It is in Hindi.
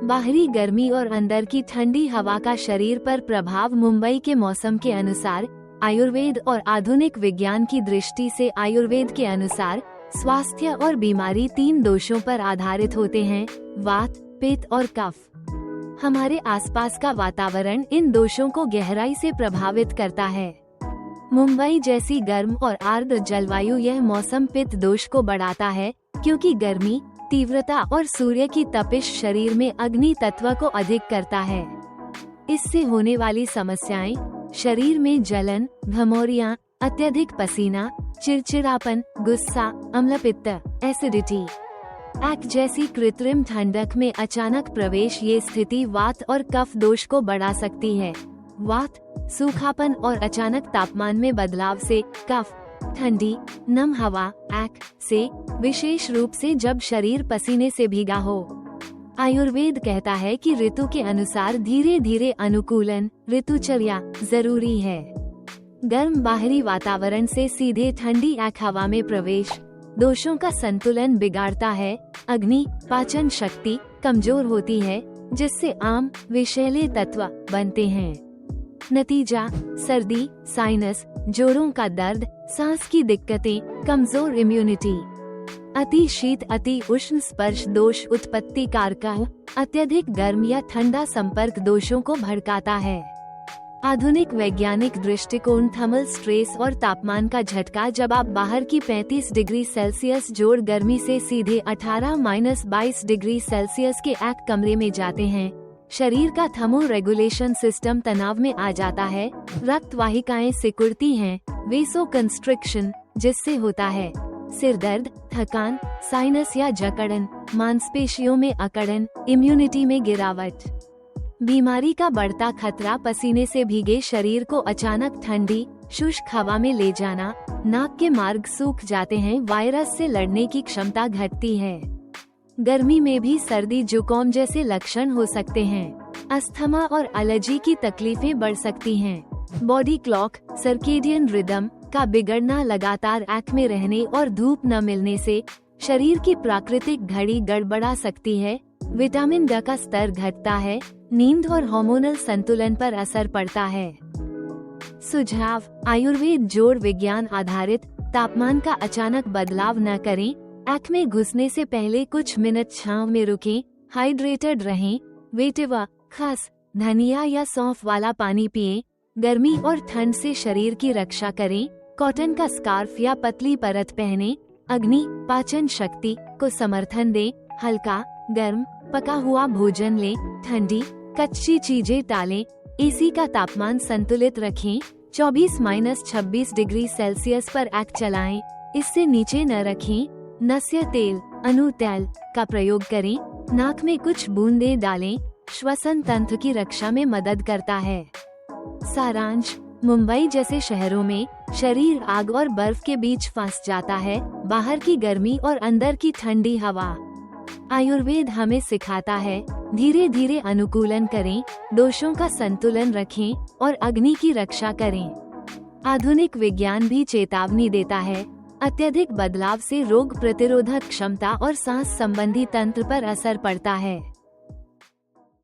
बाहरी गर्मी और अंदर की ठंडी हवा का शरीर पर प्रभाव। मुंबई के मौसम के अनुसार आयुर्वेद और आधुनिक विज्ञान की दृष्टि से आयुर्वेद के अनुसार स्वास्थ्य और बीमारी 3 दोषों पर आधारित होते हैं, वात, पित्त और कफ। हमारे आसपास का वातावरण इन दोषों को गहराई से प्रभावित करता है। मुंबई जैसी गर्म और आर्द्र जलवायु यह मौसम पित्त दोष को बढ़ाता है, क्योंकि गर्मी, तीव्रता और सूर्य की तपिश शरीर में अग्नि तत्व को अधिक करता है। इससे होने वाली समस्याएं शरीर में जलन, घमौरियां, अत्यधिक पसीना, चिड़चिड़ापन, गुस्सा, अम्लपित्त, एसिडिटी, एक्ट जैसी कृत्रिम ठंडक में अचानक प्रवेश। ये स्थिति वात और कफ दोष को बढ़ा सकती है। वात, सूखापन और अचानक तापमान में बदलाव से, कफ, ठंडी, नम हवा, एक्ट से, विशेष रूप से जब शरीर पसीने से भीगा हो। आयुर्वेद कहता है कि ऋतु के अनुसार धीरे धीरे अनुकूलन, ऋतुचर्या जरूरी है। गर्म बाहरी वातावरण से सीधे ठंडी एक्ट हवा में प्रवेश दोषों का संतुलन बिगाड़ता है। अग्नि, पाचन शक्ति कमजोर होती है, जिससे आम विषैले तत्व बनते हैं। नतीजा, सर्दी, साइनस, जोड़ों का दर्द, सांस की दिक्कतें, कमजोर इम्यूनिटी। अति शीत, अति उष्ण स्पर्श दोष उत्पत्ति कारक, अत्यधिक गर्म या ठंडा संपर्क दोषों को भड़काता है। आधुनिक वैज्ञानिक दृष्टिकोण थर्मल स्ट्रेस और तापमान का झटका। जब आप बाहर की 35 डिग्री सेल्सियस जोड़ गर्मी से सीधे 18-22 डिग्री सेल्सियस के एक कमरे में जाते हैं, शरीर का थर्मो रेगुलेशन सिस्टम तनाव में आ जाता है। रक्त वाहिकाएं सिकुड़ती हैं, वेसो कंस्ट्रिक्शन जिससे होता है सिर दर्द, थकान, साइनस या जकड़न, मांसपेशियों में अकड़न, इम्यूनिटी में गिरावट। बीमारी का बढ़ता खतरा, पसीने से भीगे शरीर को अचानक ठंडी, शुष्क हवा में ले जाना, नाक के मार्ग सूख जाते हैं, वायरस से लड़ने की क्षमता घटती है। गर्मी में भी सर्दी, जुकाम जैसे लक्षण हो सकते हैं। अस्थमा और एलर्जी की तकलीफें बढ़ सकती हैं। बॉडी क्लॉक, सर्केडियन रिदम का बिगड़ना, लगातार एक्ट में रहने और धूप न मिलने से शरीर की प्राकृतिक घड़ी गड़बड़ा सकती है। विटामिन ड का स्तर घटता है, नींद और हार्मोनल संतुलन पर असर पड़ता है। सुझाव, आयुर्वेद जोड़ विज्ञान आधारित। तापमान का अचानक बदलाव न करें। एक्ट में घुसने से पहले कुछ मिनट छांव में रुकें। हाइड्रेटेड रहें। वेटिवा, खस, धनिया या सौंफ वाला पानी पिएं। गर्मी और ठंड से शरीर की रक्षा करें। कॉटन का स्कार्फ या पतली परत पहनें। अग्नि, पाचन शक्ति को समर्थन दें। हल्का, गर्म, पका हुआ भोजन लें। ठंडी, कच्ची चीजें टालें। एसी का तापमान संतुलित रखें। 24-26 डिग्री सेल्सियस पर एक्ट चलाएं। इससे नीचे न रखें। नस्य तेल, अनु तेल का प्रयोग करें। नाक में कुछ बूंदें डालें। श्वसन तंत्र की रक्षा में मदद करता है। सारांश, मुंबई जैसे शहरों में शरीर आग और बर्फ के बीच फंस जाता है। बाहर की गर्मी और अंदर की ठंडी हवा। आयुर्वेद हमें सिखाता है, धीरे धीरे अनुकूलन करें, दोषों का संतुलन रखें और अग्नि की रक्षा करें। आधुनिक विज्ञान भी चेतावनी देता है, अत्यधिक बदलाव से रोग प्रतिरोधक क्षमता और सांस संबंधी तंत्र पर असर पड़ता है।